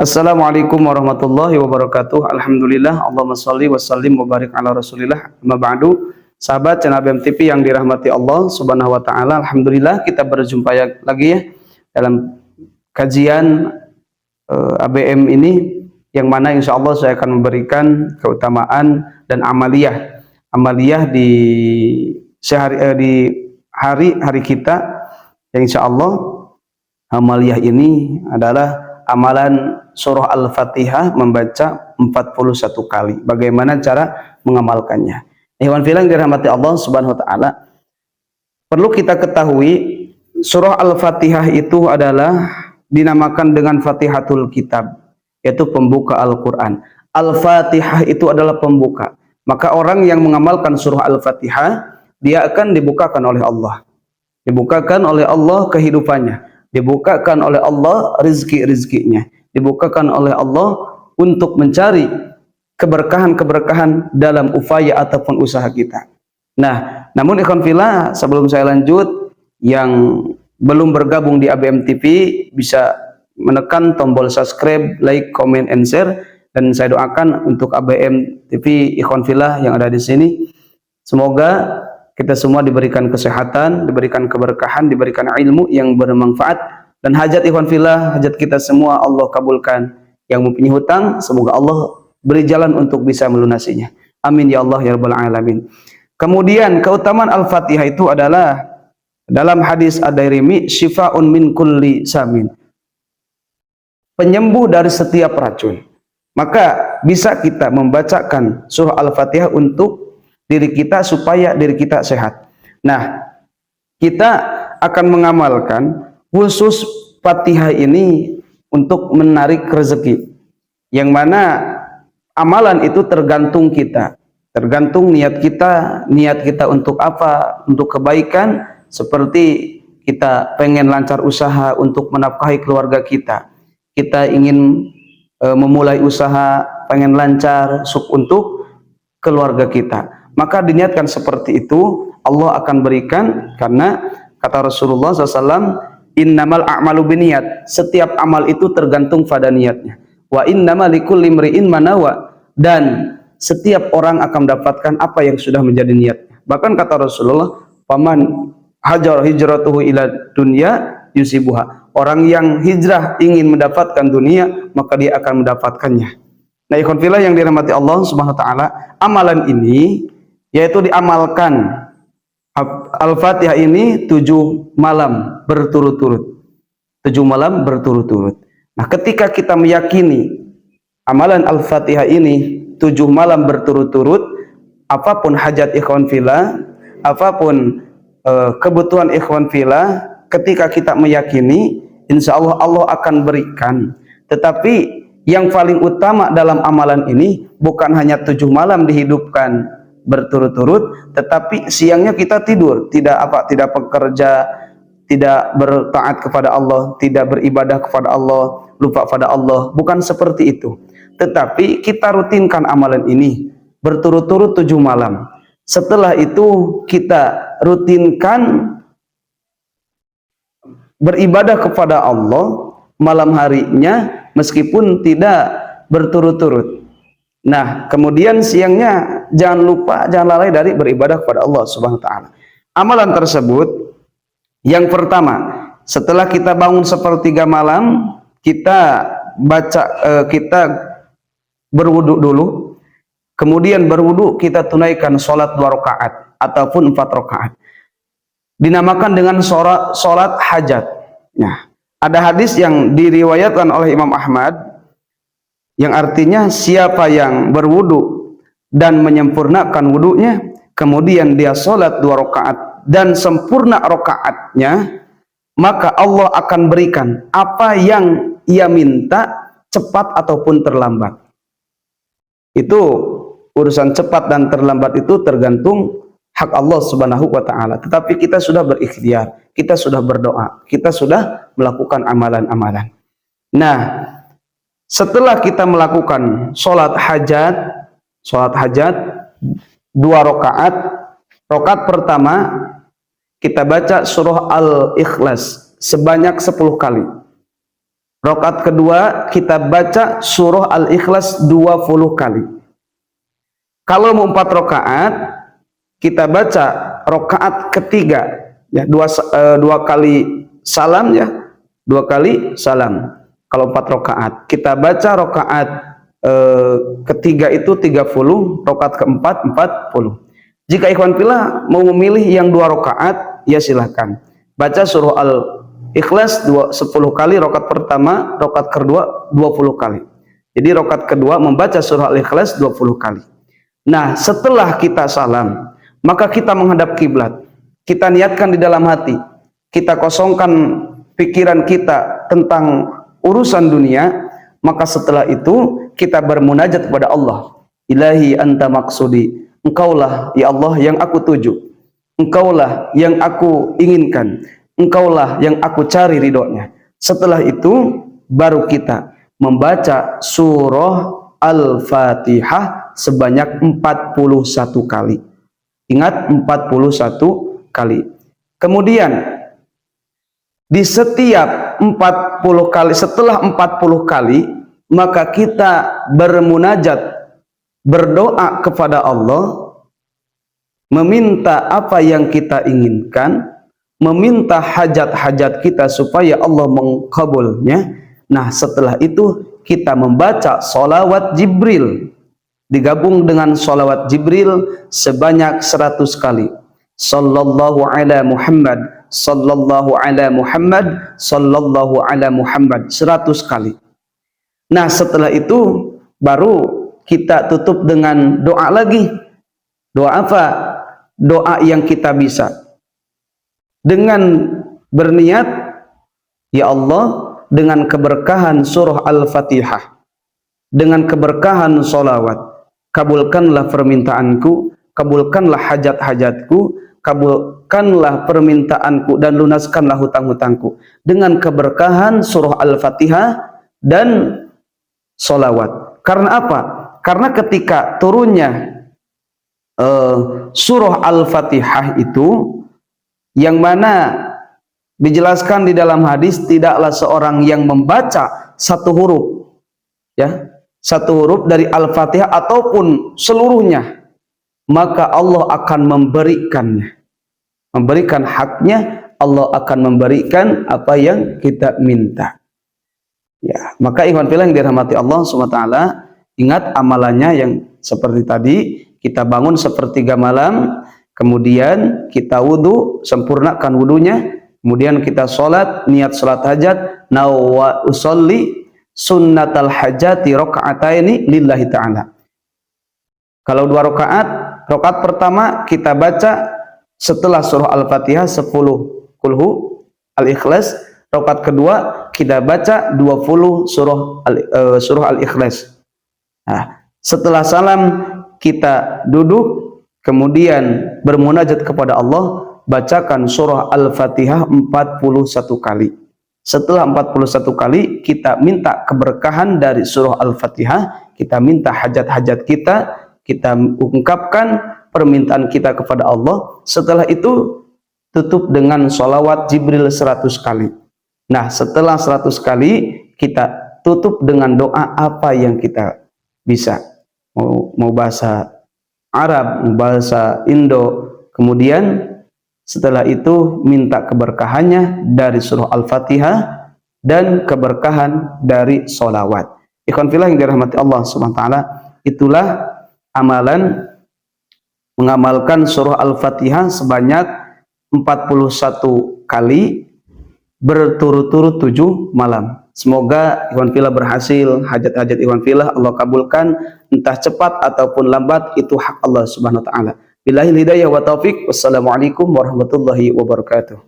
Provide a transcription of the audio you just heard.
Assalamualaikum warahmatullahi wabarakatuh. Alhamdulillah, Allahumma sholli wa sallim wa barik ala Rasulillah. Amma ba'du. Sahabat channel ABM TV yang dirahmati Allah Subhanahu wa taala. Alhamdulillah kita berjumpa lagi ya dalam kajian ABM ini, yang mana insya Allah saya akan memberikan keutamaan dan amaliyah di di hari kita, yang insya Allah amaliyah ini adalah amalan surah Al-Fatihah membaca 41 kali. Bagaimana cara mengamalkannya? Ikhwan fillah yang dirahmati Allah Subhanahu wa taala, perlu kita ketahui surah Al-Fatihah itu adalah dinamakan dengan Fatihatul Kitab, yaitu pembuka Al-Qur'an. Al-Fatihah itu adalah pembuka. Maka orang yang mengamalkan surah Al-Fatihah, dia akan dibukakan oleh Allah. Dibukakan oleh Allah kehidupannya, dibukakan oleh Allah rizki-rizkinya, dibukakan oleh Allah untuk mencari keberkahan-keberkahan dalam upaya ataupun usaha kita. Nah, namun ikhwan fillah, sebelum saya lanjut, yang belum bergabung di ABM TV bisa menekan tombol subscribe, like, comment, and share. Dan saya doakan untuk ABM TV ikhwan fillah yang ada di sini, semoga kita semua diberikan kesehatan, diberikan keberkahan, diberikan ilmu yang bermanfaat, dan hajat ikhwan fillah, hajat kita semua Allah kabulkan. Yang mempunyai hutang, semoga Allah beri jalan untuk bisa melunasinya. Amin ya Allah ya rabbal alamin. Kemudian keutamaan Al-Fatihah itu adalah dalam hadis Ad-Dairimi, syifa'un min kulli samin, penyembuh dari setiap racun. Maka bisa kita membacakan surah Al-Fatihah untuk diri kita supaya diri kita sehat. Nah, kita akan mengamalkan khusus Fatihah ini untuk menarik rezeki, yang mana amalan itu tergantung kita, tergantung niat kita untuk apa, untuk kebaikan. Seperti kita pengen lancar usaha untuk menafkahi keluarga kita, kita ingin memulai usaha pengen lancar untuk keluarga kita, maka diniatkan seperti itu, Allah akan berikan. Karena kata Rasulullah SAW, innamal a'malu biniyat, setiap amal itu tergantung pada niatnya. Wa innamal likulli imri'in ma nawa, dan setiap orang akan mendapatkan apa yang sudah menjadi niatnya. Bahkan kata Rasulullah, paman hajar hijratuhu ila dunya yusibuha, orang yang hijrah ingin mendapatkan dunia, maka dia akan mendapatkannya. Nah, ikhwan fillah yang dirahmati Allah Subhanahu wa taala, amalan ini yaitu diamalkan Al-Fatihah ini 7 malam berturut-turut. 7 malam berturut-turut. Nah, ketika kita meyakini amalan Al-Fatihah ini 7 malam berturut-turut, apapun hajat ikhwan fillah, apapun kebutuhan ikhwan fillah, ketika kita meyakini, insya Allah Allah akan berikan. Tetapi yang paling utama dalam amalan ini bukan hanya 7 malam dihidupkan berturut-turut, tetapi siangnya kita tidur, tidak bekerja, tidak bertaat kepada Allah, tidak beribadah kepada Allah, lupa pada Allah. Bukan seperti itu. Tetapi kita rutinkan amalan ini berturut-turut 7 malam. Setelah itu kita rutinkan beribadah kepada Allah malam harinya, meskipun tidak berturut-turut. Nah, kemudian siangnya jangan lupa, jangan lalai dari beribadah kepada Allah Subhanahu wa taala. Amalan tersebut, yang pertama, setelah kita bangun sepertiga malam, kita kita berwudu dulu. Kemudian berwudu, kita tunaikan sholat 2 rakaat ataupun 4 rakaat. Dinamakan dengan sholat hajat. Nah, ada hadis yang diriwayatkan oleh Imam Ahmad, yang artinya siapa yang berwudu dan menyempurnakan wudunya, kemudian dia sholat 2 rakaat dan sempurna rakaatnya, maka Allah akan berikan apa yang ia minta, cepat ataupun terlambat. Itu urusan cepat dan terlambat itu tergantung hak Allah Subhanahu wa taala. Tetapi kita sudah berikhtiar, kita sudah berdoa, kita sudah melakukan amalan-amalan. Nah, setelah kita melakukan sholat hajat 2 rakaat, rakaat pertama kita baca surah Al-Ikhlas sebanyak 10 kali. Rakaat kedua kita baca surah Al-Ikhlas 20 kali. Kalau mau 4 rakaat, kita baca rakaat ketiga ya, dua kali salam ya, 2 kali salam. Kalau 4 rakaat, kita baca rakaat ketiga itu 30, rakaat keempat 40. Jika ikhwan fillah mau memilih yang 2 rakaat, ya silahkan. Baca surah Al-Ikhlas 10 kali, rakaat pertama, rakaat kedua 20 kali. Jadi rakaat kedua membaca surah Al-Ikhlas 20 kali. Nah, setelah kita salam, maka kita menghadap kiblat. Kita niatkan di dalam hati. Kita kosongkan pikiran kita tentang urusan dunia, maka setelah itu kita bermunajat kepada Allah. Ilahi anta maksudi. Engkaulah ya Allah yang aku tuju. Engkaulah yang aku inginkan. Engkaulah yang aku cari ridhonya. Setelah itu baru kita membaca surah Al-Fatihah sebanyak 41 kali. Ingat, 41 kali. Kemudian di setiap 40 kali, setelah 40 kali, maka kita bermunajat, berdoa kepada Allah, meminta apa yang kita inginkan, meminta hajat-hajat kita supaya Allah mengkabulnya. Nah, setelah itu kita membaca sholawat Jibril, digabung dengan sholawat Jibril sebanyak 100 kali. Sallallahu ala Muhammad, sallallahu ala Muhammad, sallallahu ala Muhammad, 100 kali. Nah, setelah itu baru kita tutup dengan doa lagi. Doa apa? Doa yang kita bisa. Dengan berniat, ya Allah, dengan keberkahan surah Al-Fatihah, dengan keberkahan sholawat, kabulkanlah permintaanku, kabulkanlah hajat-hajatku, kabulkanlah permintaanku, dan lunaskanlah hutang-hutangku. Dengan keberkahan surah Al-Fatihah dan sholawat. Karena apa? Karena ketika turunnya surah Al-Fatihah itu, yang mana dijelaskan di dalam hadis, tidaklah seorang yang membaca satu huruf, ya, satu huruf dari Al-Fatihah ataupun seluruhnya, maka Allah akan memberikannya, memberikan haknya. Allah akan memberikan apa yang kita minta. Ya, maka ikhwan fillah yang dirahmati Allah SWT, ingat amalannya yang seperti tadi, kita bangun sepertiga malam, kemudian kita wudhu, sempurnakan wudhunya, kemudian kita sholat, niat sholat hajat, nawa usolli sunnatal hajati roka'ataini lillahi ta'ala. Kalau 2 rakaat, rakaat pertama kita baca setelah surah Al-Fatihah 10 kulhu Al-Ikhlas, rakaat kedua kita baca 20 surah Al-Ikhlas. Nah, setelah salam kita duduk, kemudian bermunajat kepada Allah, bacakan surah Al-Fatihah 41 kali. Setelah 41 kali, kita minta keberkahan dari surah Al-Fatihah, kita minta hajat-hajat kita ungkapkan permintaan kita kepada Allah. Setelah itu, tutup dengan sholawat Jibril 100 kali. Nah, setelah 100 kali, kita tutup dengan doa apa yang kita bisa. Mau bahasa Arab, mau bahasa Indo. Kemudian setelah itu minta keberkahannya dari surah Al-Fatihah dan keberkahan dari sholawat. Ikhwan fillah yang dirahmati Allah SWT, itulah amalan mengamalkan surah Al-Fatihah sebanyak 41 kali berturut-turut 7 malam. Semoga ikhwan fillah berhasil, hajat-hajat ikhwan fillah Allah kabulkan, entah cepat ataupun lambat, itu hak Allah Subhanahu wa taala. Billahil hidayah wa taufik. Wassalamualaikum warahmatullahi wabarakatuh.